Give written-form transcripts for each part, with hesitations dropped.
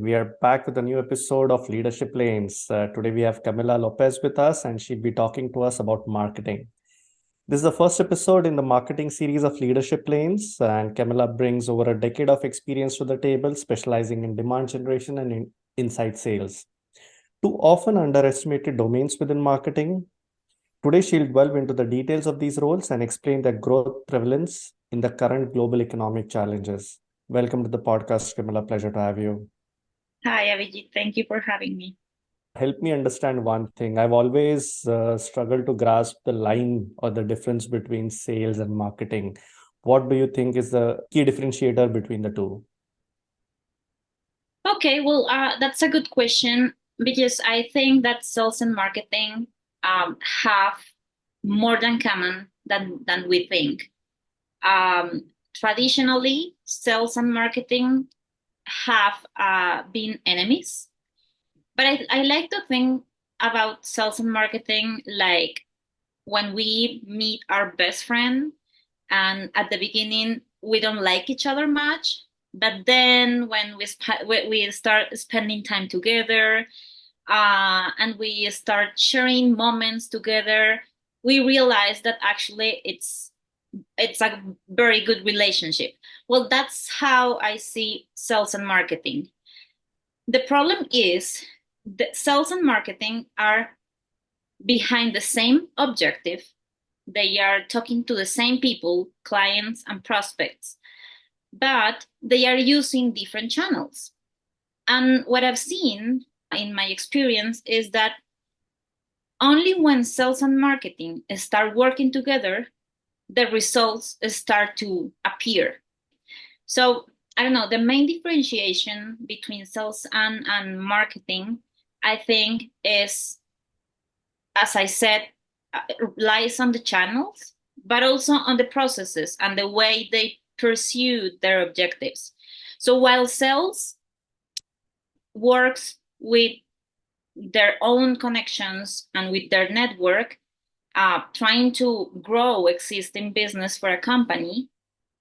We are back with a new episode of Leadership Lanes. Today we have Camila Lopez with us, and she'll be talking to us about marketing. This is the first episode in the marketing series of Leadership Lanes, and Camila brings over a decade of experience to the table, specializing in demand generation and inside sales. Two often underestimated domains within marketing. Today, she'll delve into the details of these roles and explain their growth prevalence in the current global economic challenges. Welcome to the podcast, Camila. Pleasure to have you. Hi, Abhijit. Thank you for having me. Help me understand one thing. I've always struggled to grasp the line or the difference between sales and marketing. What do you think is the key differentiator between the two? Okay, well, that's a good question because I think that sales and marketing have more than common than we think. Traditionally, sales and marketing have been enemies, but I like to think about sales and marketing like when we meet our best friend and at the beginning we don't like each other much, but then when we start spending time together and we start sharing moments together, we realize that actually it's a very good relationship. Well, that's how I see sales and marketing. The problem is that sales and marketing are behind the same objective. They are talking to the same people, clients and prospects, but they are using different channels. And what I've seen in my experience is that only when sales and marketing start working together, the results start to appear. So I don't know, the main differentiation between sales and marketing, I think, is, as I said, lies on the channels, but also on the processes and the way they pursue their objectives. So while sales works with their own connections and with their network, trying to grow existing business for a company,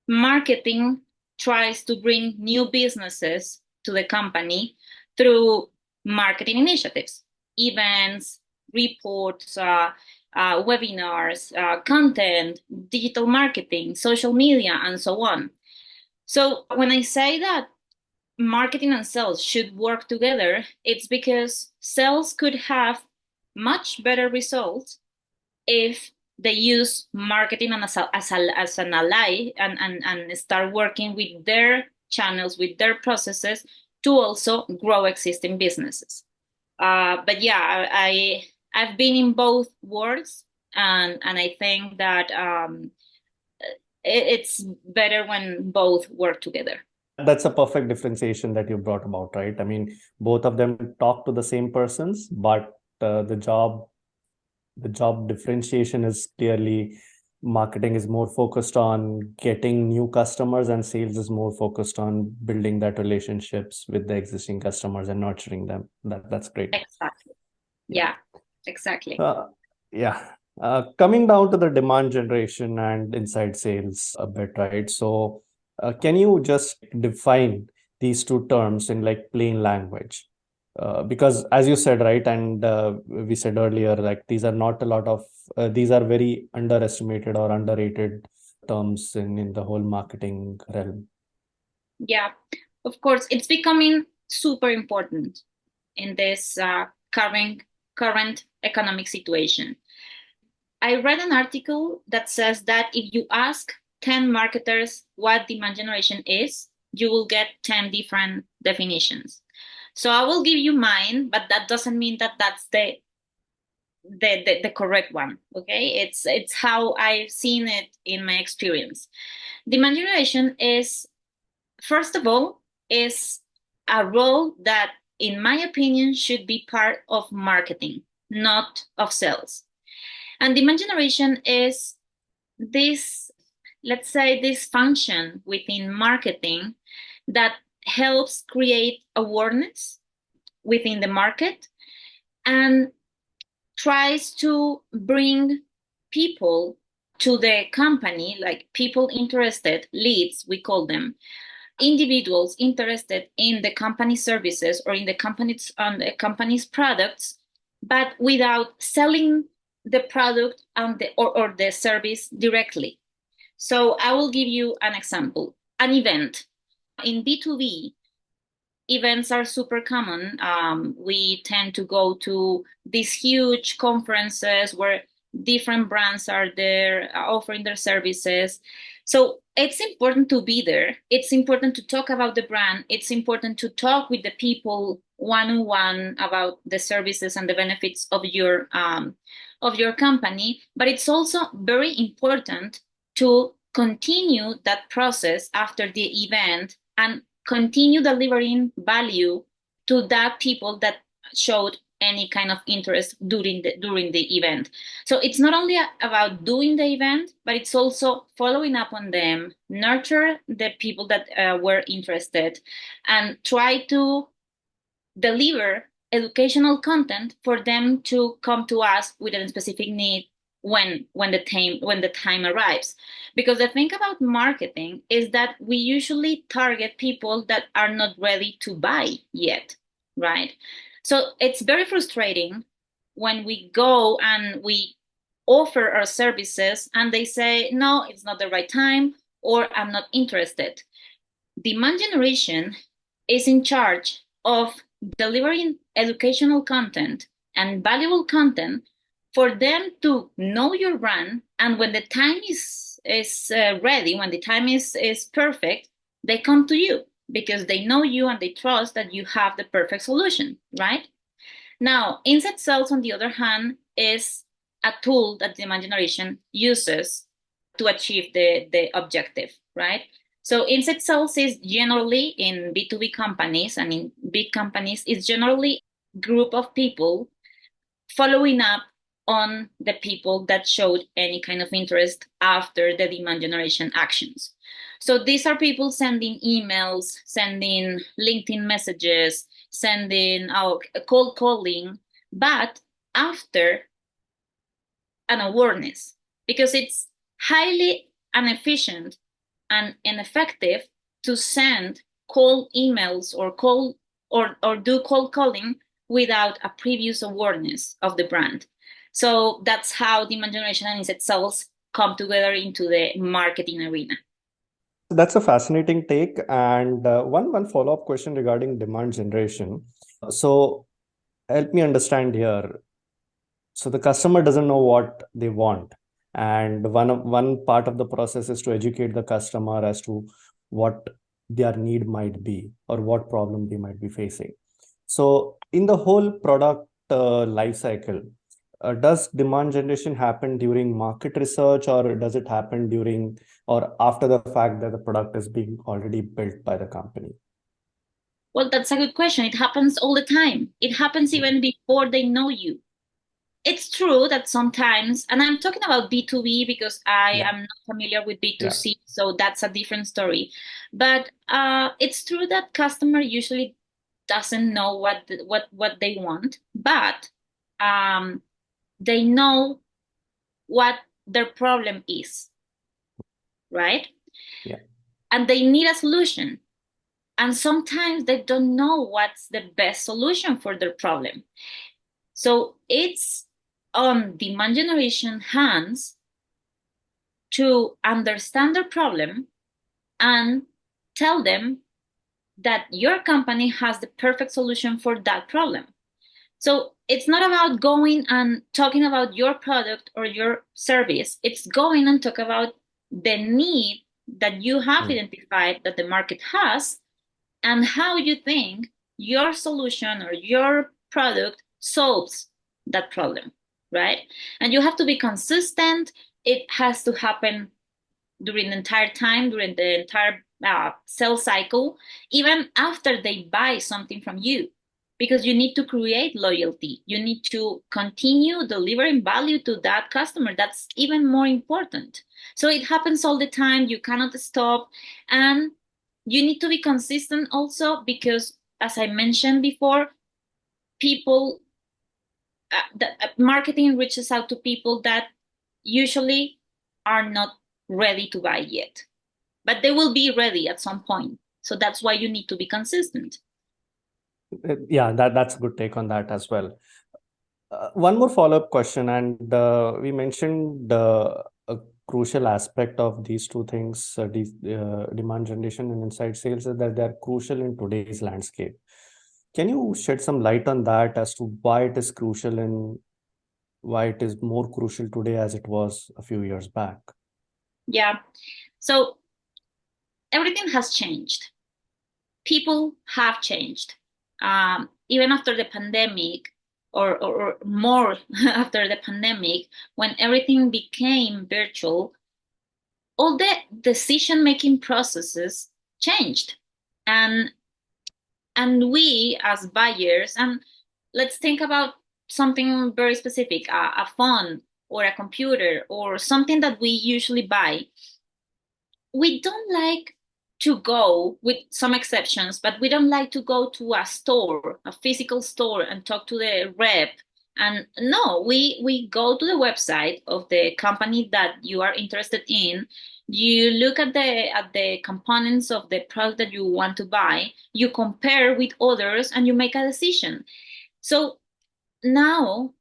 marketing tries to bring new businesses to the company through marketing initiatives, events, reports, webinars, content, digital marketing, social media, and so on. So when I say that marketing and sales should work together, it's because sales could have much better results if they use marketing as an ally and start working with their channels, with their processes to also grow existing businesses. But yeah, I've been in both worlds, and I think that it's better when both work together. That's a perfect differentiation that you brought about, right? I mean, both of them talk to the same persons, but the job differentiation is clearly marketing is more focused on getting new customers and sales is more focused on building that relationships with the existing customers and nurturing them. That's great. Exactly. Yeah. Yeah, exactly. Yeah. Coming down to the demand generation and inside sales a bit, right? So, can you just define these two terms in like plain language? Because as you said, right, and we said earlier, like these are very underestimated or underrated terms in the whole marketing realm. Yeah, of course, it's becoming super important in this current economic situation. I read an article that says that if you ask 10 marketers what demand generation is, you will get 10 different definitions. So I will give you mine, but that doesn't mean that that's the correct one. Okay, it's how I've seen it in my experience. Demand generation is, first of all, is a role that, in my opinion, should be part of marketing, not of sales. And demand generation is this, let's say, this function within marketing that helps create awareness within the market and tries to bring people to the company, like people interested, leads, we call them, individuals interested in the company's services or in the company's products, but without selling the product and or the service directly. So I will give you an example. An event. In B2B, events are super common. We tend to go to these huge conferences where different brands are there offering their services. So it's important to be there. It's important to talk about the brand. It's important to talk with the people one-on-one about the services and the benefits of your company. But it's also very important to continue that process after the event and continue delivering value to that people that showed any kind of interest during the event. So it's not only about doing the event, but it's also following up on them, nurture the people that were interested, and try to deliver educational content for them to come to us with a specific need when the time arrives. Because the thing about marketing is that we usually target people that are not ready to buy yet, right? So it's very frustrating when we go and we offer our services and they say, no, it's not the right time, or I'm not interested. Demand generation is in charge of delivering educational content and valuable content for them to know your brand, and when the time is ready, when the time is perfect, they come to you because they know you and they trust that you have the perfect solution, right? Now, inside sales, on the other hand, is a tool that demand generation uses to achieve the objective, right? So inside sales is generally in B2B companies and in big companies, is generally a group of people following up on the people that showed any kind of interest after the demand generation actions. So these are people sending emails, sending LinkedIn messages, sending out cold calling, but after an awareness, because it's highly inefficient and ineffective to send cold emails or do cold calling without a previous awareness of the brand. So that's how demand generation and inside sales come together into the marketing arena. That's a fascinating take. And one follow-up question regarding demand generation. So help me understand here. So the customer doesn't know what they want, and one part of the process is to educate the customer as to what their need might be or what problem they might be facing. So in the whole product life cycle, does demand generation happen during market research, or does it happen during or after the fact that the product is being already built by the company? Well, that's a good question. It happens all the time. It happens even before they know you. It's true that sometimes, and I'm talking about B2B because I am not familiar with B2C, so that's a different story. But it's true that customer usually doesn't know what they want, but they know what their problem is, right? Yeah. And they need a solution. And sometimes they don't know what's the best solution for their problem. So it's on demand generation hands to understand their problem and tell them that your company has the perfect solution for that problem. So it's not about going and talking about your product or your service. It's going and talk about the need that you have identified that the market has and how you think your solution or your product solves that problem, right? And you have to be consistent. It has to happen during the entire time, during the entire sales cycle, even after they buy something from you, because you need to create loyalty. You need to continue delivering value to that customer. That's even more important. So it happens all the time. You cannot stop. And you need to be consistent also because, as I mentioned before, people, marketing reaches out to people that usually are not ready to buy yet, but they will be ready at some point. So that's why you need to be consistent. Yeah, that's a good take on that as well. One more follow-up question, and we mentioned a crucial aspect of these two things, demand generation and inside sales, is that they're crucial in today's landscape. Can you shed some light on that as to why it is crucial and why it is more crucial today as it was a few years back? Yeah. So everything has changed. People have changed. Even after the pandemic, or more after the pandemic, when everything became virtual, all the decision-making processes changed. And we as buyers, and let's think about something very specific, a phone or a computer or something that we usually buy. We don't like to go, with some exceptions, but we don't like to go to a store, a physical store, and talk to the rep. And no, we go to the website of the company that you are interested in. You look at the components of the product that you want to buy, you compare with others, and you make a decision. So now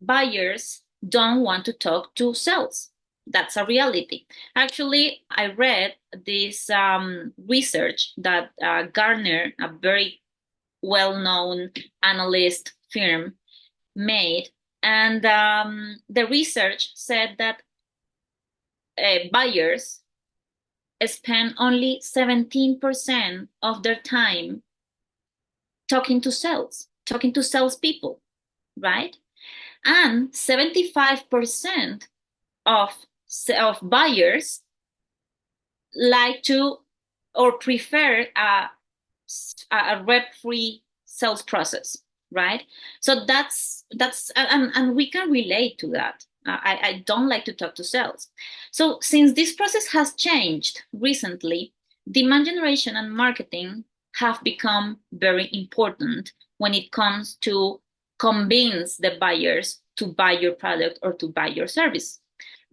buyers don't want to talk to sales. That's a reality. Actually, I read this research that Gartner, a very well-known analyst firm, made, and the research said that buyers spend only 17% of their time talking to salespeople, right? And 75% of buyers like to or prefer a rep-free sales process, right? So that's and we can relate to that. I don't like to talk to sales. So since this process has changed recently, demand generation and marketing have become very important when it comes to convince the buyers to buy your product or to buy your service,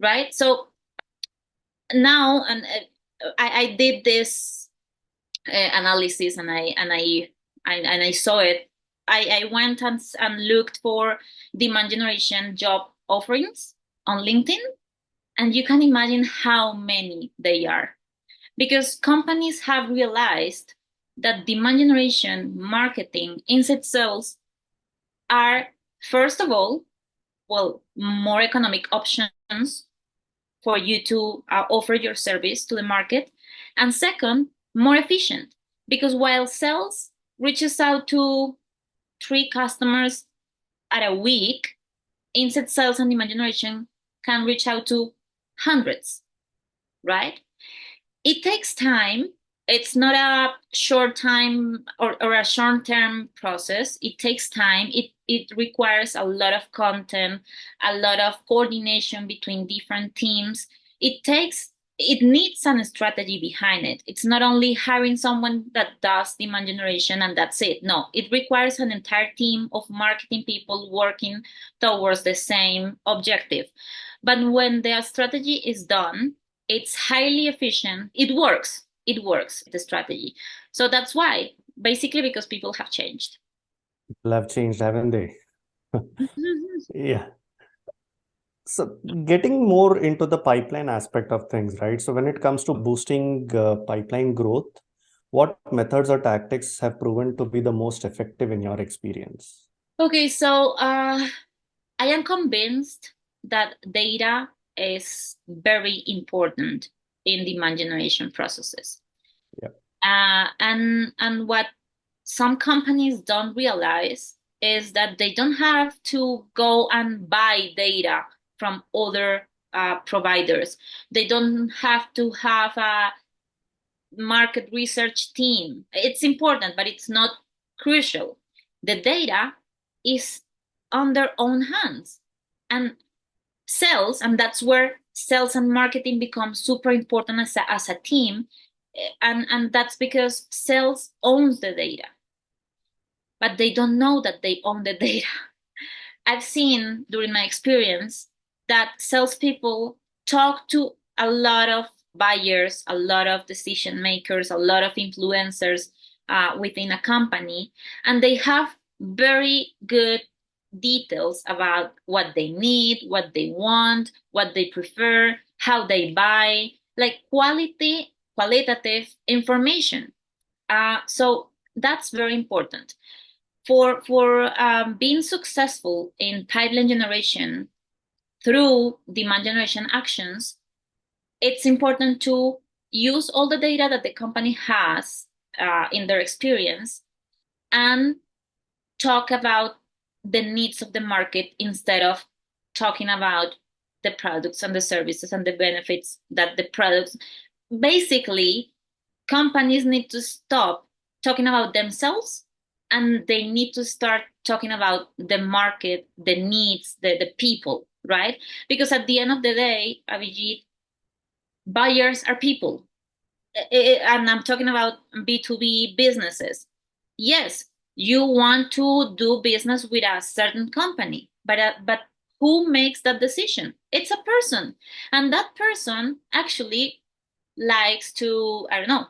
right? So now, and I did this analysis, and I saw it. I went and looked for demand generation job offerings on LinkedIn, and you can imagine how many they are, because companies have realized that demand generation, marketing, inside sales are, first of all, well, more economic options for you to offer your service to the market. And second, more efficient, because while sales reaches out to 3 customers at a week, inside sales and demand generation can reach out to hundreds, right? It takes time. It's not a short time or a short-term process. It takes time. It requires a lot of content, a lot of coordination between different teams. It needs some strategy behind it. It's not only hiring someone that does demand generation and that's it. No, it requires an entire team of marketing people working towards the same objective. But when the strategy is done, it's highly efficient. It works, the strategy. So that's why, basically, because people have changed. People have changed, haven't they? Yeah. So getting more into the pipeline aspect of things, right? So when it comes to boosting pipeline growth, what methods or tactics have proven to be the most effective in your experience? Okay, so I am convinced that data is very important in demand generation processes. Yeah. And what some companies don't realize is that they don't have to go and buy data from other providers. They don't have to have a market research team. It's important, but it's not crucial. The data is on their own hands. And sales, and that's where sales and marketing become super important as a team. And that's because sales owns the data, but they don't know that they own the data. I've seen during my experience that salespeople talk to a lot of buyers, a lot of decision makers, a lot of influencers within a company, and they have very good details about what they need, what they want, what they prefer, how they buy, like qualitative information. So that's very important for being successful in pipeline generation through demand generation actions. It's important to use all the data that the company has in their experience and talk about the needs of the market instead of talking about the products and the services and the benefits that the products. Basically, companies need to stop talking about themselves and they need to start talking about the market, the needs, the people, right? Because at the end of the day, Abhijit, buyers are people. And I'm talking about B2B businesses. Yes, you want to do business with a certain company, but who makes that decision? It's a person, and that person actually likes to, I don't know,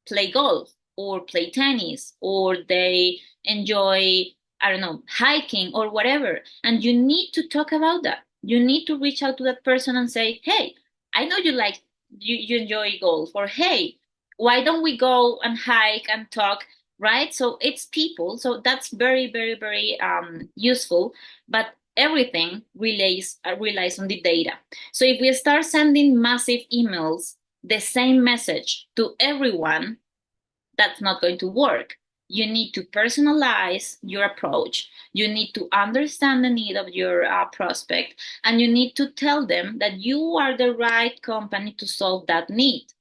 play golf or play tennis, or they enjoy, I don't know, hiking or whatever. And you need to talk about that. You need to reach out to that person and say, hey, I know you enjoy golf, or hey, why don't we go and hike and talk, right? So it's people. So that's very, very, very useful. But everything relies on the data. So if we start sending massive emails, the same message to everyone, that's not going to work. You need to personalize your approach. You need to understand the need of your prospect, and you need to tell them that you are the right company to solve that need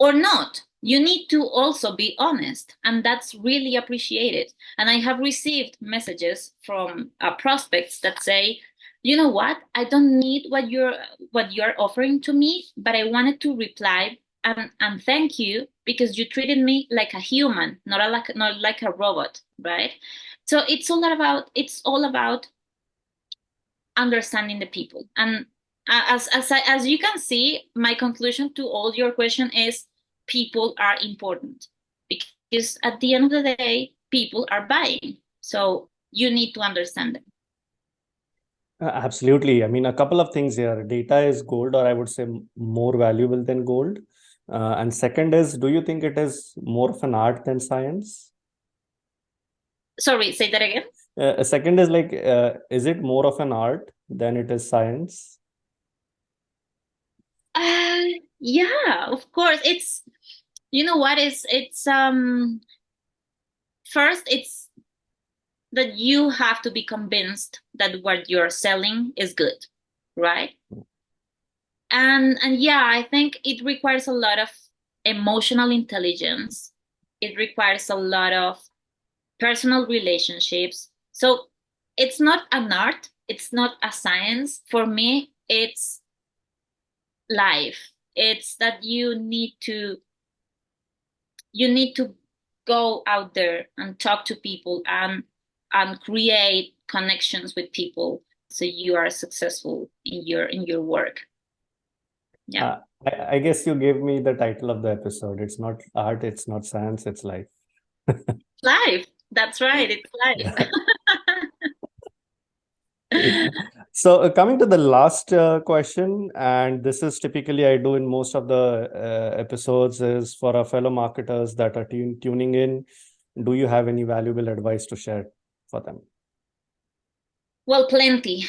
or not. You need to also be honest, and that's really appreciated. And I have received messages from prospects that say, you know what, I don't need what you're offering to me, but I wanted to reply and thank you because you treated me like a human, not like a robot, right? So it's all about understanding the people. And as you can see, my conclusion to all your question is people are important, because at the end of the day, people are buying. So you need to understand them. Absolutely. I mean, a couple of things here. Data is gold, or I would say more valuable than gold. And second is, do you think it is more of an art than science? Sorry, say that again. A second is like, is it more of an art than it is science? Uh, yeah, of course. It's, you know what, it's first, it's that you have to be convinced that what you're selling is good, right? And yeah, I think it requires a lot of emotional intelligence. It requires a lot of personal relationships. So it's not an art, it's not a science. For me, it's life. It's that you need to go out there and talk to people and create connections with people so you are successful in your work. Yeah. I guess you gave me the title of the episode. It's not art, it's not science, it's life. Life. That's right. It's life. Yeah. So coming to the last question, and this is typically I do in most of the episodes, is for our fellow marketers that are tuning in. Do you have any valuable advice to share for them? Well, plenty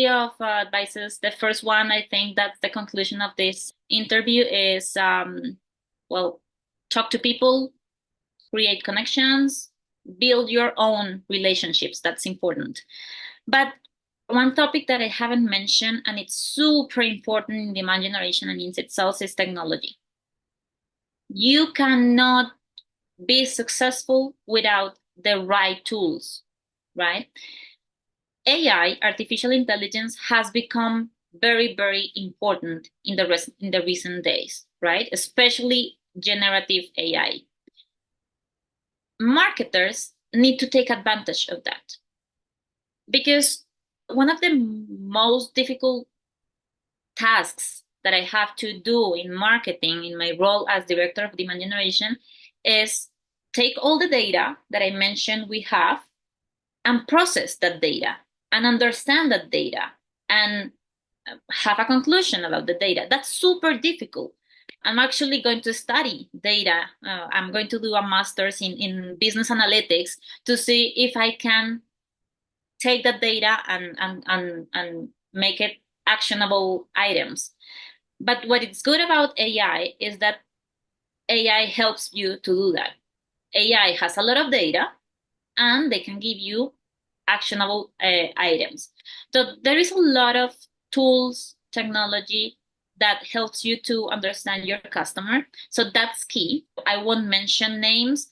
of advices. The first one, I think that's the conclusion of this interview, is well, talk to people, create connections, build your own relationships. That's important. But one topic that I haven't mentioned, and it's super important in demand generation and insight sales, is technology. You cannot be successful without the right tools, right? AI, artificial intelligence, has become very, very important in the recent days, right? Especially generative AI. Marketers need to take advantage of that, because one of the most difficult tasks that I have to do in marketing in my role as director of demand generation is take all the data that I mentioned we have and process that data and understand that data and have a conclusion about the data. That's super difficult. I'm actually going to study data. I'm going to do a master's in business analytics to see if I can take that data and make it actionable items. But what is good about AI is that AI helps you to do that. AI has a lot of data and they can give you actionable items. So there is a lot of tools, technology that helps you to understand your customer. So that's key. I won't mention names.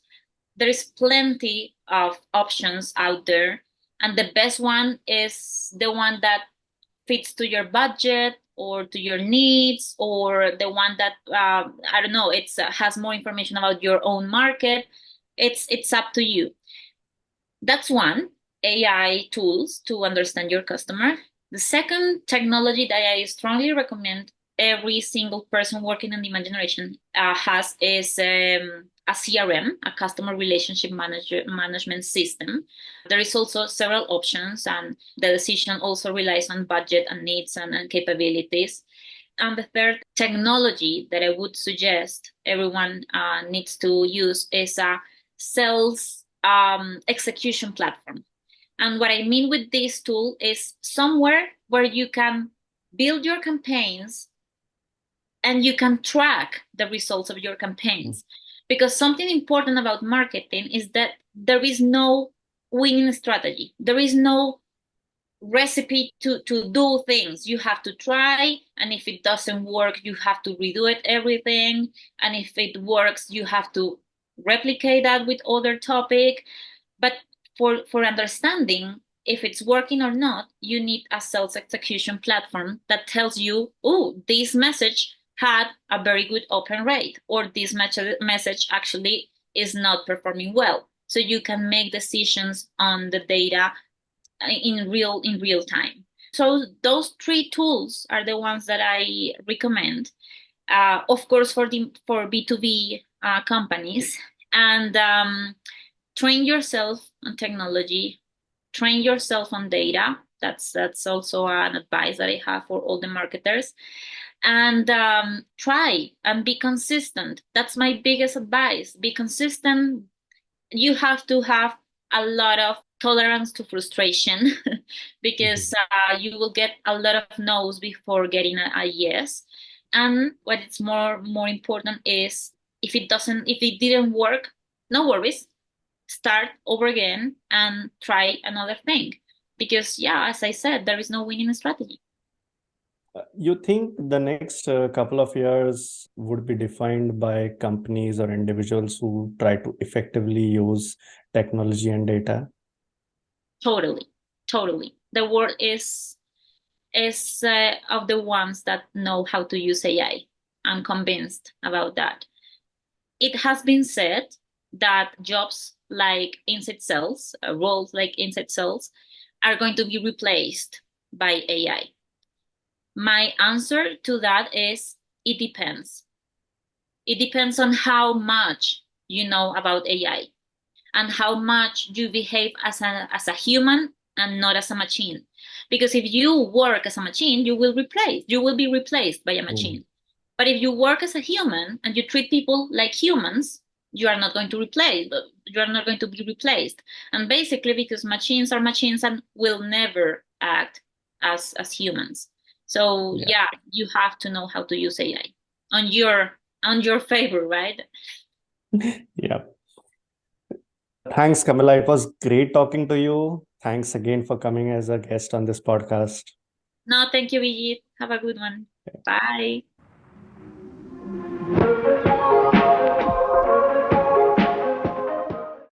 There is plenty of options out there. And the best one is the one that fits to your budget or to your needs, or the one that I don't know, it's has more information about your own market. It's up to you. That's one, AI tools to understand your customer. The second technology that I strongly recommend every single person working in demand generation has is a CRM, a customer relationship management system. There is also several options, and the decision also relies on budget and needs and capabilities. And the third technology that I would suggest everyone needs to use is a sales execution platform. And what I mean with this tool is somewhere where you can build your campaigns and you can track the results of your campaigns. Because something important about marketing is that there is no winning strategy. There is no recipe to do things. You have to try, and if it doesn't work, you have to redo it everything. And if it works, you have to replicate that with other topic. But for understanding if it's working or not, you need a sales execution platform that tells you, oh, this message had a very good open rate, or this message actually is not performing well. So you can make decisions on the data in real time. So those three tools are the ones that I recommend. Of course, for B2B companies, and train yourself on technology, train yourself on data. That's also an advice that I have for all the marketers. And try and be consistent. That's my biggest advice. Be consistent. You have to have a lot of tolerance to frustration because you will get a lot of no's before getting a yes. And what is more important is if it didn't work, no worries. Start over again and try another thing. Because yeah, as I said, there is no winning strategy. You think the next couple of years would be defined by companies or individuals who try to effectively use technology and data? Totally. The world is of the ones that know how to use AI. I'm convinced about that. It has been said that jobs like inside sales, roles like inside sales, are going to be replaced by AI. My answer to that is it depends. It depends on how much you know about AI and how much you behave as a human and not as a machine. Because if you work as a machine, you will be replaced by a machine. But if you work as a human and you treat people like humans, you are not going to be replaced. And basically because machines are machines and will never act as humans. So yeah, you have to know how to use AI on your favor, right? Yeah. Thanks, Camila. It was great talking to you. Thanks again for coming as a guest on this podcast. No, thank you, Vijit. Have a good one. Bye.